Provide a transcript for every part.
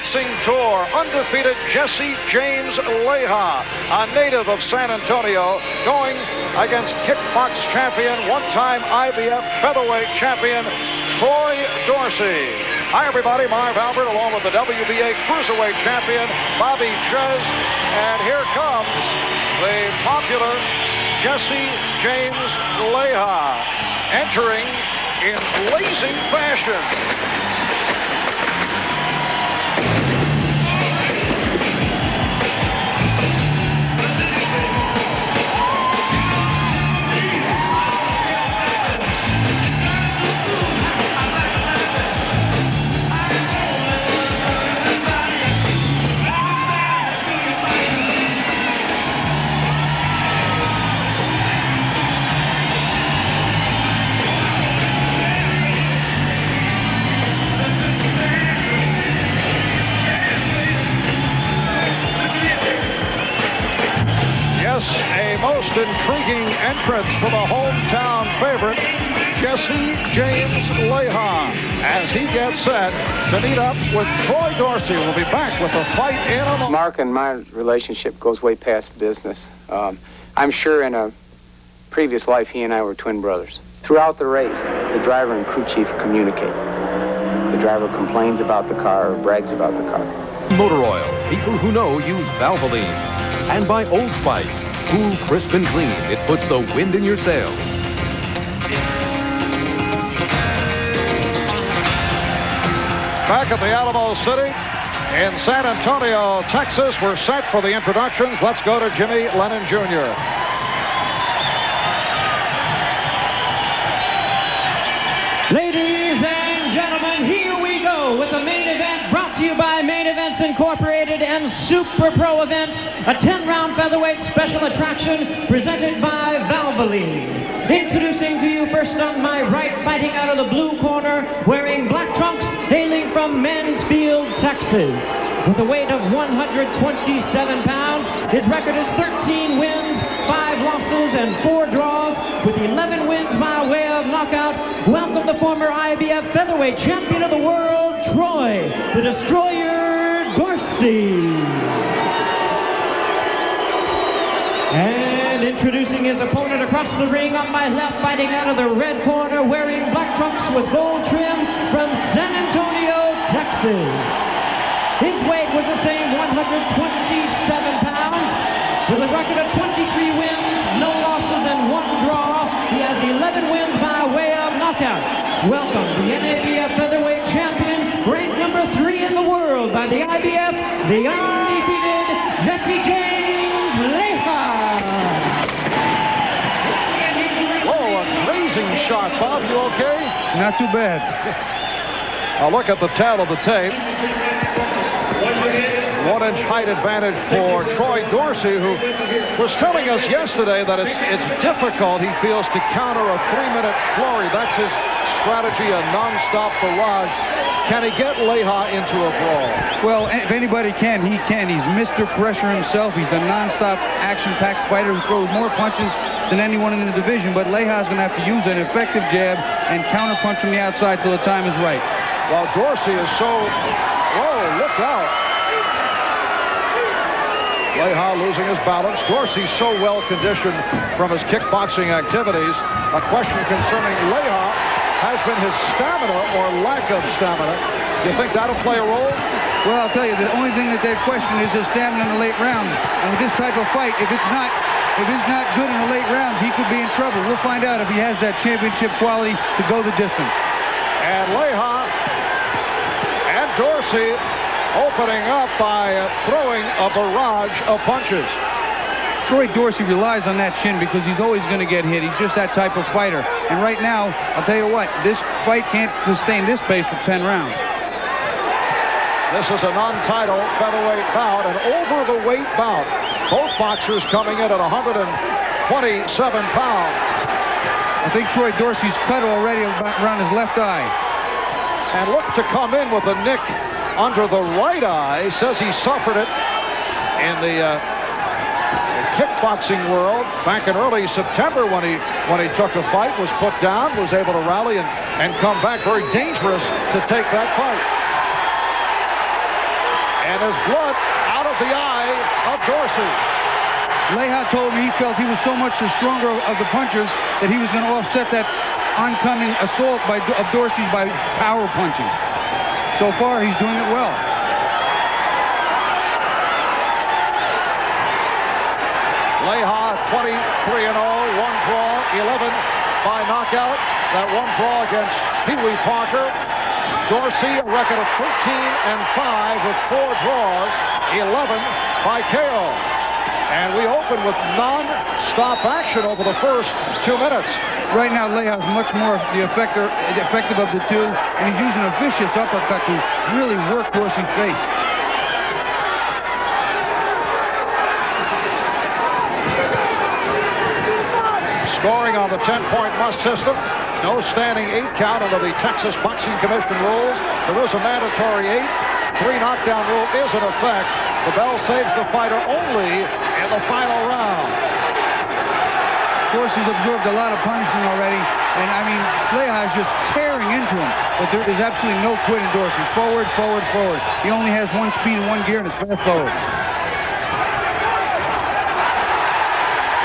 kickboxing tour, undefeated Jesse James Leija, a native of San Antonio, going against kickbox champion, one-time IBF Featherweight champion, Troy Dorsey. Hi, everybody. Marv Albert, along with the WBA Cruiserweight champion, Bobby Chez. And here comes the popular Jesse James Leija, entering in blazing fashion. A most intriguing entrance for the hometown favorite, Jesse James Leija, as he gets set to meet up with Troy Dorsey. We'll be back with the fight in a moment. Mark and my relationship goes way past business. I'm sure in a previous life he and I were twin brothers. Throughout the race, the driver and crew chief communicate. The driver complains about the car or brags about the car. Motor oil. People who know use Valvoline. And by Old Spice. Cool, crisp, and clean. It puts the wind in your sails. Back at the Alamo City in San Antonio, Texas, we're set for the introductions. Let's go to Jimmy Lennon Jr. Ladies and gentlemen, here we go with the main event, brought to you by Main Events Incorporated and Super Pro Events, a 10-round featherweight special attraction presented by Valvoline. Introducing to you first on my right, fighting out of the blue corner, wearing black trunks, hailing from Mansfield, Texas. With a weight of 127 pounds, his record is 13 wins, 5 losses, and 4 draws, with 11 wins by way of knockout. Welcome the former IBF Featherweight Champion of the World, Troy, the DesTROYer Dorsey. And introducing his opponent across the ring on my left, fighting out of the red corner, wearing black trunks with gold trim, from San Antonio, Texas. His weight was the same, 127 pounds, with a record of 23 wins, no losses, and 1 draw. He has 11 wins by way of knockout. Welcome the NABF Featherweight Champion, ranked number 3 in the world by the IBF, the undefeated Jesse James Leija. Whoa, amazing shot, Bob. You okay? Not too bad. I'll look at the tail of the tape. 1-inch height advantage for Troy Dorsey, who was telling us yesterday that it's difficult, he feels, to counter a 3-minute flurry. That's his strategy, a non-stop barrage. Can he get Leija into a brawl? Well, if anybody can, he can. He's Mr. Pressure himself. He's a non-stop action-packed fighter who throws more punches than anyone in the division, but Leija's going to have to use an effective jab and counter-punch from the outside till the time is right. While Dorsey is so... Whoa, look out. Leija losing his balance. Dorsey so well conditioned from his kickboxing activities. A question concerning Leija has been his stamina or lack of stamina. Do you think that'll play a role? Well, I'll tell you, the only thing that they've questioned is his stamina in the late round. And with this type of fight, if it's not good in the late rounds, he could be in trouble. We'll find out if he has that championship quality to go the distance. And Leija and Dorsey opening up by throwing a barrage of punches. Troy Dorsey relies on that chin because he's always going to get hit. He's just that type of fighter. And right now, I'll tell you what, this fight can't sustain this pace for 10 rounds. This is a non-title featherweight bout, an over-the-weight bout. Both boxers coming in at 127 pounds. I think Troy Dorsey's cut already around his left eye. And look to come in with a nick under the right eye. Says he suffered it in the kickboxing world back in early September when he took a fight, was put down, was able to rally and come back. Very dangerous to take that fight. and there's blood out of the eye of Dorsey. Leija told me he felt he was so much the stronger of the punchers that he was going to offset that oncoming assault of Dorsey's by power punching. So far, he's doing it well. Leija 23-0, one draw, 11 by knockout. That one draw against Pee Wee Parker. Dorsey, a record of 13-5 with 4 draws, 11 by KO. And we open with non-stop action over the first 2 minutes. Right now, Leija is much more effective of the two, and he's using a vicious uppercut to really work Dorsey's face. Scoring on the 10-point must system. No standing 8 count under the Texas Boxing Commission rules. There is a mandatory 8. 3 knockdown rule is in effect. The bell saves the fighter only in the final round. Dorsey's absorbed a lot of punishment already, and I mean, Leija is just tearing into him, but there is absolutely no quit in Dorsey. Forward, forward, forward. He only has 1 speed and 1 gear, and it's fast forward.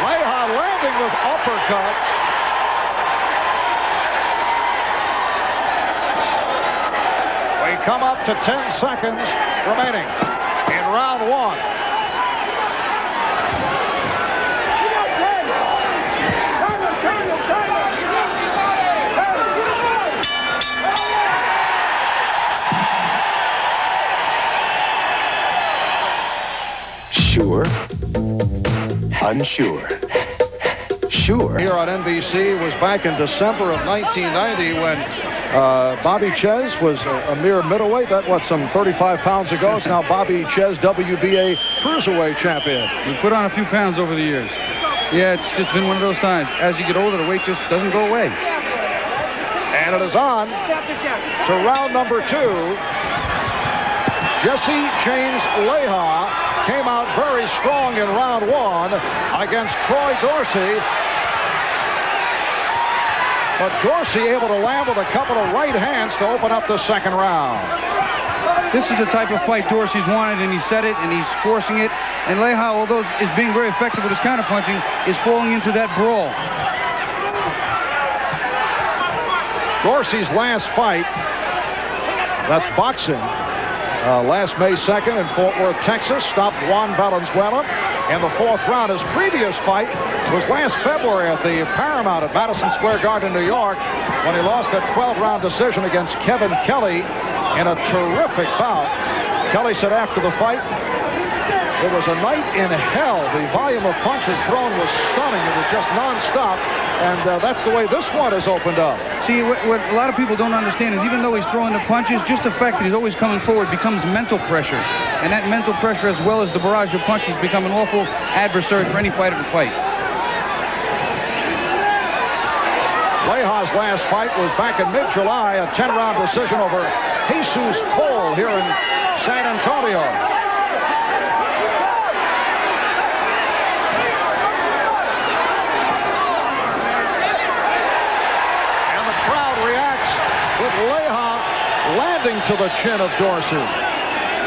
Leija landing with uppercuts. We come up to 10 seconds remaining in round 1. Sure. Unsure. Sure. Here on NBC was back in December of 1990 when Bobby Ches was a mere middleweight. That, what, some 35 pounds ago? It's now Bobby Ches, WBA Cruiserweight champion. We put on a few pounds over the years. Yeah, it's just been one of those times. As you get older, the weight just doesn't go away. And it is on to round number 2. Jesse James Leija came out very strong in round 1 against Troy Dorsey. But Dorsey able to land with a couple of right hands to open up the second round. This is the type of fight Dorsey's wanted, and he said it, and he's forcing it. And Leija, although is being very effective with his counterpunching, is falling into that brawl. Dorsey's last fight, that's boxing, last May 2nd in Fort Worth, Texas, stopped Juan Valenzuela in the 4th round. His previous fight was last February at the Paramount at Madison Square Garden, New York, when he lost a 12-round decision against Kevin Kelly in a terrific bout. Kelly said after the fight, it was a night in hell. The volume of punches thrown was stunning. It was just nonstop, and that's the way this one has opened up. See, what a lot of people don't understand is even though he's throwing the punches, just the fact that he's always coming forward becomes mental pressure. And that mental pressure, as well as the barrage of punches, become an awful adversary for any fighter to fight. Leija's last fight was back in mid-July, a 10-round decision over Jesus Cole here in San Antonio. And the crowd reacts with Leija landing to the chin of Dorsey.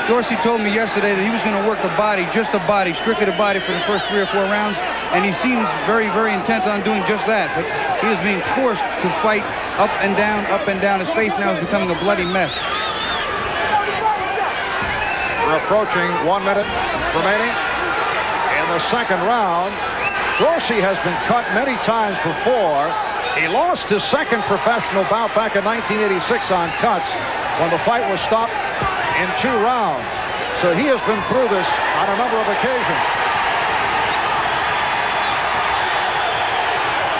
Dorsey told me yesterday that he was going to work the body, just the body, strictly the body for the first 3 or 4 rounds, and he seems very, very intent on doing just that. But he is being forced to fight up and down, up and down. His face now is becoming a bloody mess. We're approaching 1 minute remaining in the second round. Dorsey has been cut many times before. He lost his second professional bout back in 1986 on cuts when the fight was stopped in 2 rounds. So he has been through this on a number of occasions.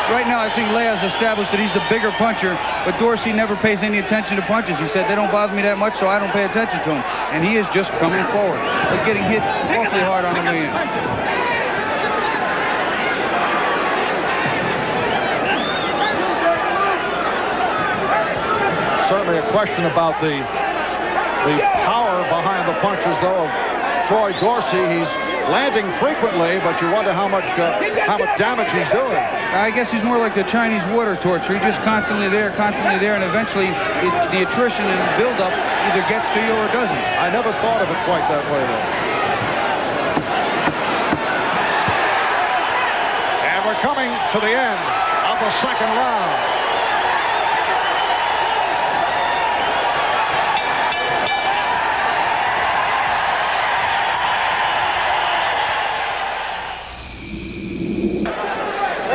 Right now, I think Leija's established that he's the bigger puncher, but Dorsey never pays any attention to punches. He said, they don't bother me that much, so I don't pay attention to him. And he is just coming forward, but getting hit awfully hard on the way in. Certainly a question about the power behind the punches, though, of Troy Dorsey. He's landing frequently, but you wonder how much damage he's doing. I guess he's more like the Chinese water torture. He's just constantly there, and eventually the attrition and buildup either gets to you or doesn't. I never thought of it quite that way, though. And we're coming to the end of the second round.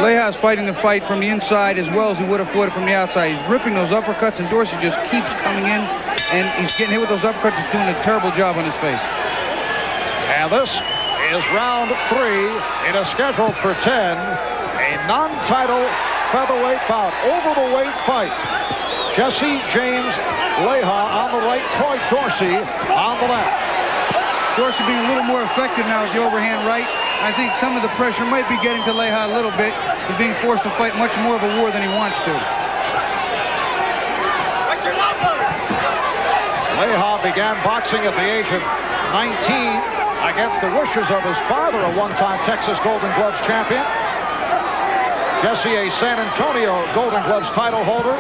Leija's fighting the fight from the inside as well as he would have fought it from the outside. He's ripping those uppercuts, and Dorsey just keeps coming in, and he's getting hit with those uppercuts. He's doing a terrible job on his face. And this is round 3. It is scheduled for 10. A non-title featherweight bout, over the weight fight. Jesse James Leija on the right, Troy Dorsey on the left. Dorsey being a little more effective now with the overhand right. I think some of the pressure might be getting to Leija a little bit. He's being forced to fight much more of a war than he wants to. Leija began boxing at the age of 19 against the wishes of his father, a one-time Texas Golden Gloves champion. Jesse, a San Antonio Golden Gloves title holder.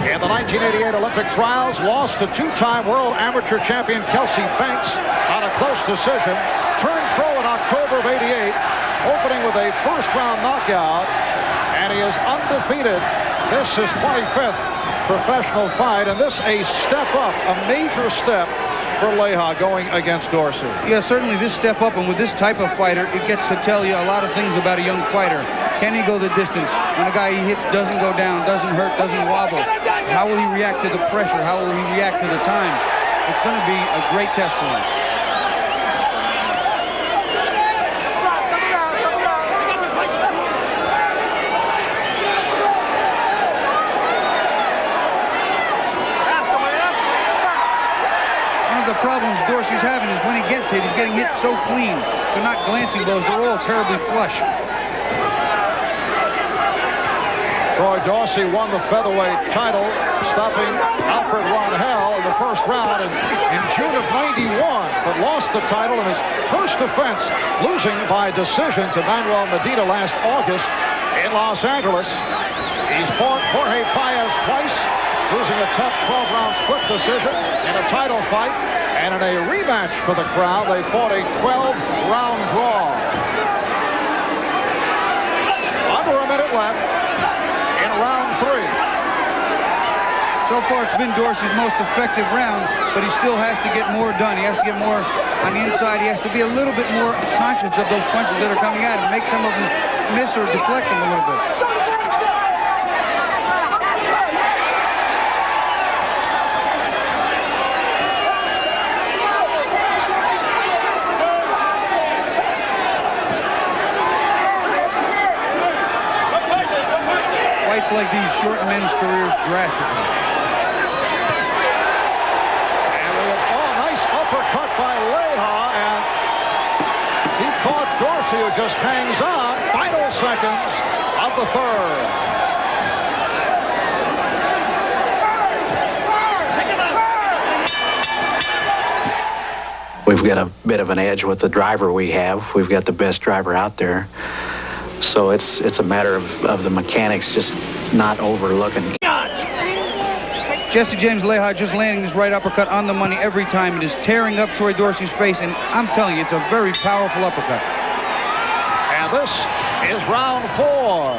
In the 1988 Olympic trials, lost to two-time world amateur champion Kelsey Banks on a close decision. Turned pro in October of '88, opening with a first-round knockout, and he is undefeated. This is 25th professional fight, and this a step up, a major step for Leija going against Dorsey. Yeah, certainly this step up, and with this type of fighter, it gets to tell you a lot of things about a young fighter. Can he go the distance? When a guy he hits doesn't go down, doesn't hurt, doesn't wobble, how will he react to the pressure? How will he react to the time? It's going to be a great test for him. The problems Dorsey's having is when he gets hit, he's getting hit so clean. They're not glancing blows, they're all terribly flush. Troy Dorsey won the featherweight title, stopping Alfred Ron in the first round in June of '91, but lost the title in his first defense, losing by decision to Manuel Medina last August in Los Angeles. He's fought Jorge Paez twice, losing a tough 12-round split decision in a title fight. And in a rematch for the crowd, they fought a 12-round draw. Under a minute left in round 3. So far, it's been Dorsey's most effective round, but he still has to get more done. He has to get more on the inside. He has to be a little bit more conscious of those punches that are coming at him, make some of them miss or deflect him a little bit. Fights like these shorten men's careers drastically. And we have, nice uppercut by Leija, and he caught Dorsey, who just hangs on. Final seconds of the third. We've got a bit of an edge with the driver we have. We've got the best driver out there. So it's a matter of the mechanics just not overlooking. Jesse James Leija just landing this right uppercut on the money every time. It is tearing up Troy Dorsey's face, and I'm telling you, it's a very powerful uppercut. And this is round 4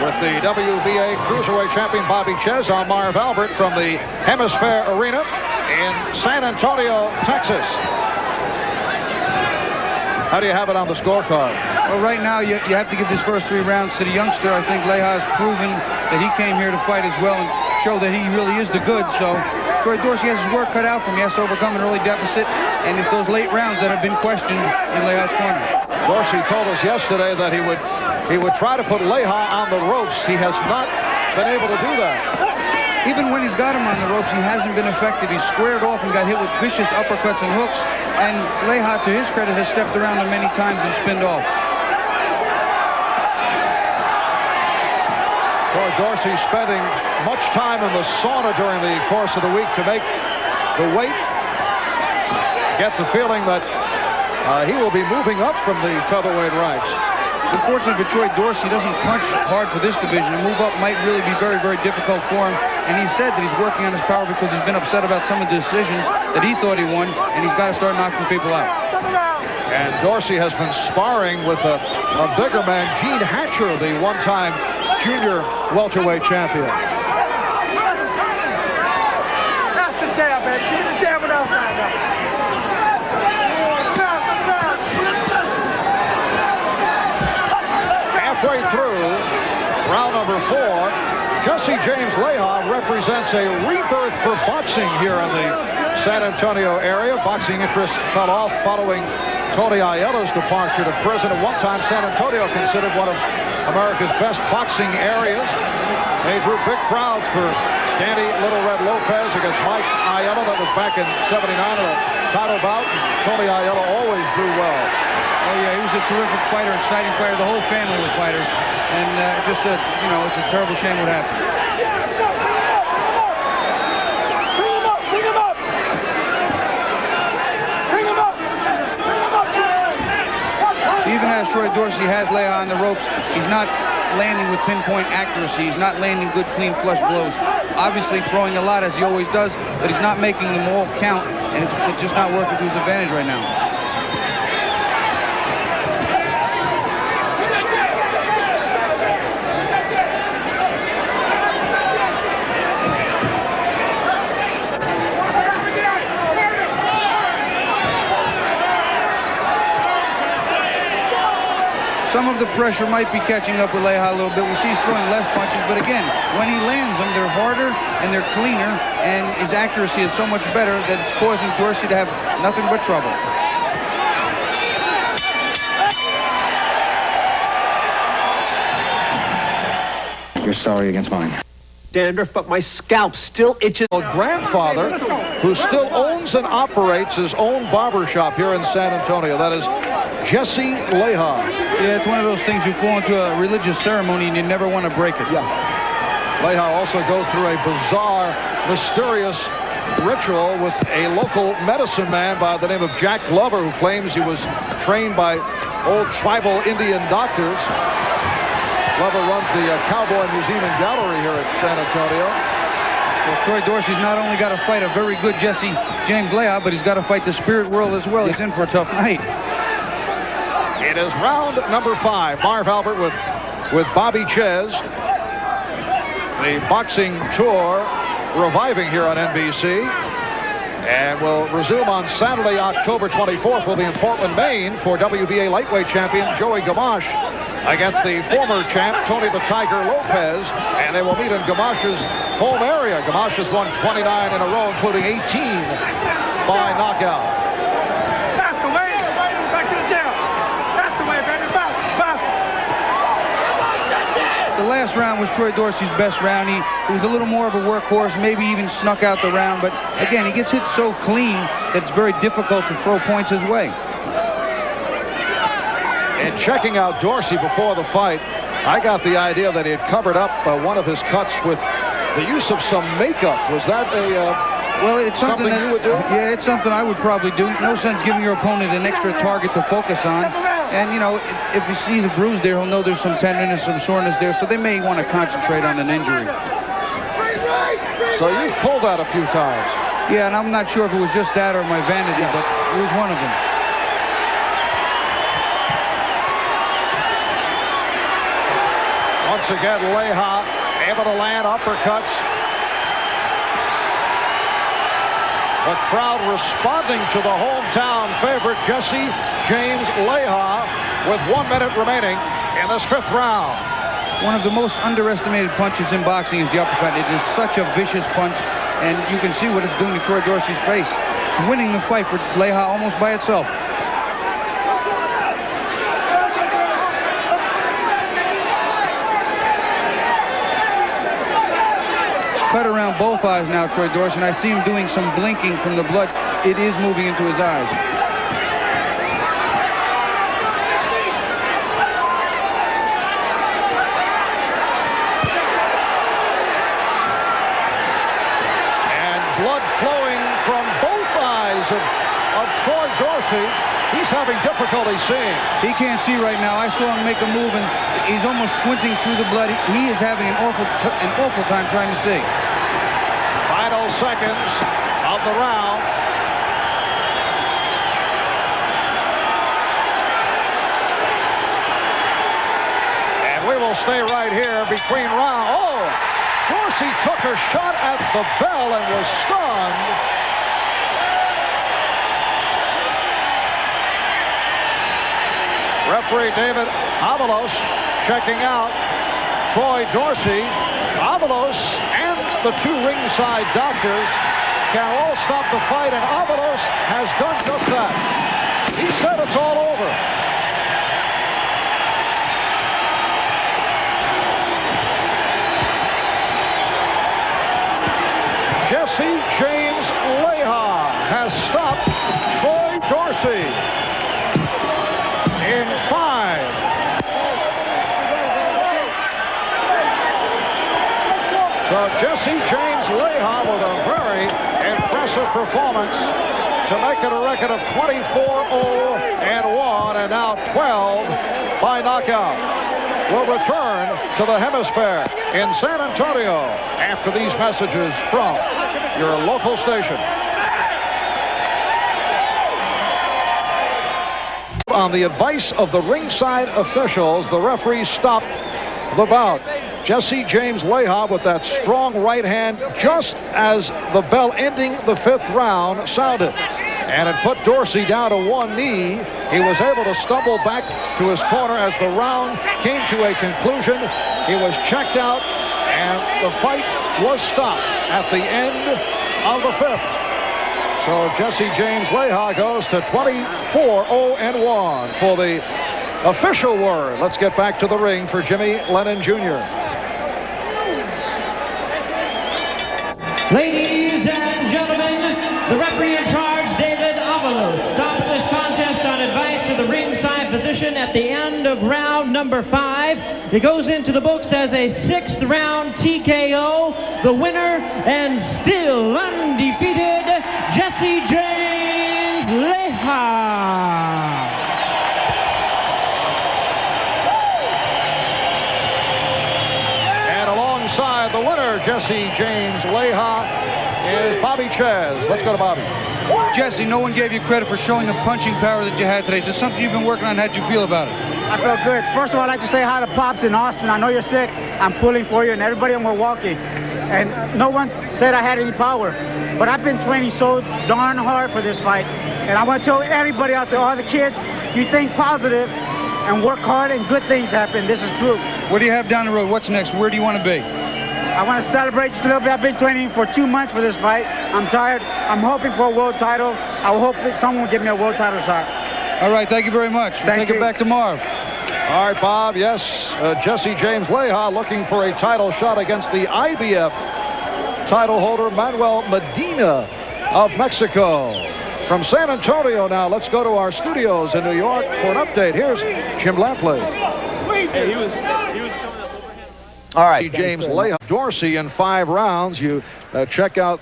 with the WBA Cruiserweight champion Bobby Ches on Marv Albert from the Hemisphere Arena in San Antonio, Texas. How do you have it on the scorecard? Well, right now, you have to give these first 3 rounds to the youngster. I think Leija has proven that he came here to fight as well and show that he really is the good. So Troy Dorsey has his work cut out for him. He has to overcome an early deficit, and it's those late rounds that have been questioned in Leija's corner. Dorsey told us yesterday that he would try to put Leija on the ropes. He has not been able to do that. Even when he's got him on the ropes, he hasn't been effective. He's squared off and got hit with vicious uppercuts and hooks. And Leija, to his credit, has stepped around him many times and spinned off. Troy Dorsey spending much time in the sauna during the course of the week to make the weight. Get the feeling that he will be moving up from the featherweight ranks. Unfortunately for Troy Dorsey, he doesn't punch hard for this division. To move up might really be very, very difficult for him. And he said that he's working on his power because he's been upset about some of the decisions that he thought he won, and he's got to start knocking people out. And Dorsey has been sparring with a bigger man, Gene Hatcher, the one-time junior welterweight champion. That's the jab, man. Give me the jab without that. Halfway through round number 4, Jesse James Leija represents a rebirth for boxing here in the San Antonio area. Boxing interest fell off following Tony Aiello's departure to prison. At one time, San Antonio considered one of America's best boxing areas. They drew big crowds for Scanty Little Red Lopez against Mike Aiello. That was back in '79 in a title bout. Tony Aiello always drew well. Oh yeah, he was a terrific fighter, exciting fighter. The whole family was fighters, and just a, it's a terrible shame what happened. Bring him up! Bring him up! Bring him up! Bring him up! Even as Troy Dorsey has Leija on the ropes, he's not landing with pinpoint accuracy. He's not landing good, clean, flush blows. Obviously throwing a lot as he always does, but he's not making them all count, and it's just not working to his advantage right now. Some of the pressure might be catching up with Leija a little bit. We see he's throwing less punches, but again, when he lands them, they're harder and they're cleaner, and his accuracy is so much better that it's causing Dorsey to have nothing but trouble. Your salary against mine. Dandruff, but my scalp still itches. A grandfather who still owns and operates his own barbershop here in San Antonio. That is Jesse Leija. Yeah, it's one of those things you fall into a religious ceremony and you never want to break it. Yeah. Leija also goes through a bizarre, mysterious ritual with a local medicine man by the name of Jack Glover, who claims he was trained by old tribal Indian doctors. Glover runs the Cowboy Museum and Gallery here at San Antonio. Well, Troy Dorsey's not only got to fight a very good Jesse James Leija, but he's got to fight the spirit world as well. He's in for a tough night. It is round number 5. Marv Albert with Bobby Ches. The boxing tour reviving here on NBC. And will resume on Saturday, October 24th. Will be in Portland, Maine for WBA lightweight champion Joey Gamache against the former champ Tony the Tiger Lopez. And they will meet in Gamache's home area. Gamache has won 29 in a row, including 18 by knockout. That's the way! Back to the jail! That's the way, baby! Back! The last round was Troy Dorsey's best round. He was a little more of a workhorse, maybe even snuck out the round. But again, he gets hit so clean that it's very difficult to throw points his way. In checking out Dorsey before the fight, I got the idea that he had covered up one of his cuts with the use of some makeup. Was that well, it's something that you would do? Yeah, it's something I would probably do. No sense giving your opponent an extra target to focus on. And, if you see the bruise there, he'll know there's some tenderness, some soreness there. So they may want to concentrate on an injury. So you've pulled that a few times. Yeah, and I'm not sure if it was just that or my vanity, but it was one of them. Once again, Leija able to land uppercuts. The crowd responding to the hometown favorite, Jesse James Leija, with 1 minute remaining in this 5th round. One of the most underestimated punches in boxing is the uppercut. It is such a vicious punch, and you can see what it's doing to Troy Dorsey's face. It's winning the fight for Leija almost by itself. Cut around both eyes now, Troy Dorsey, and I see him doing some blinking from the blood. It is moving into his eyes. And blood flowing from both eyes of Troy Dorsey, he's having difficulty seeing. He can't see right now. I saw him make a move, and he's almost squinting through the blood. He is having an awful time trying to see. Final seconds of the round. And we will stay right here between rounds. Oh! Dorsey took a shot at the bell and was stunned. Referee David Avalos checking out Troy Dorsey. Avalos and the two ringside doctors can all stop the fight, and Avalos has done just that. He said it's all over. Jesse James Leija has stopped Troy Dorsey in 5. So Jesse James Leija with a very impressive performance to make it a record of 24-0-1 and now 12 by knockout. Will return to the hemisphere in San Antonio after these messages from your local station. On the advice of the ringside officials, the referee stopped the bout. Jesse James Leija with that strong right hand just as the bell ending the 5th round sounded. And it put Dorsey down to one knee. He was able to stumble back to his corner as the round came to a conclusion. He was checked out, and the fight was stopped at the end of the 5th. So Jesse James Leija goes to 24-0-1 for the official word. Let's get back to the ring for Jimmy Lennon Jr. Ladies and gentlemen, the referee in charge, David Avalos, stops this contest on advice of the ringside physician at the end of round number 5. It goes into the books as a 6th round TKO. The winner and still undefeated, Jesse James Leija. Alongside the winner, Jesse James Leija, is Bobby Ches. Let's go to Bobby. Jesse, no one gave you credit for showing the punching power that you had today. Is there something you've been working on? How'd you feel about it? I felt good. First of all, I'd like to say hi to Pops in Austin. I know you're sick. I'm pulling for you and everybody in Milwaukee. And no one said I had any power. But I've been training so darn hard for this fight. And I want to tell everybody out there, all the kids, you think positive and work hard and good things happen. This is proof. What do you have down the road? What's next? Where do you want to be? I want to celebrate just a little bit. I've been training for 2 months for this fight. I'm tired. I'm hoping for a world title. I will hope that someone will give me a world title shot. All right, thank you very much. We'll take it back to Marv. All right, Bob, yes, Jesse James Leija looking for a title shot against the IBF title holder, Manuel Medina of Mexico. From San Antonio now, let's go to our studios in New York for an update. Here's Jim Lampley. Hey, he was All right, James Leija. Dorsey in 5 rounds. You check out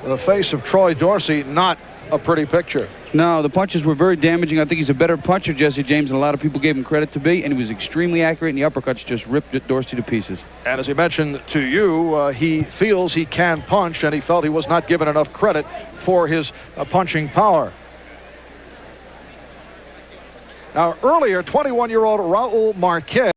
the face of Troy Dorsey. Not a pretty picture. No, the punches were very damaging. I think he's a better puncher, Jesse James, and a lot of people gave him credit to be, and he was extremely accurate, and the uppercuts just ripped Dorsey to pieces. And as he mentioned to you, he feels he can punch, and he felt he was not given enough credit for his punching power. Now, earlier, 21-year-old Raul Marquez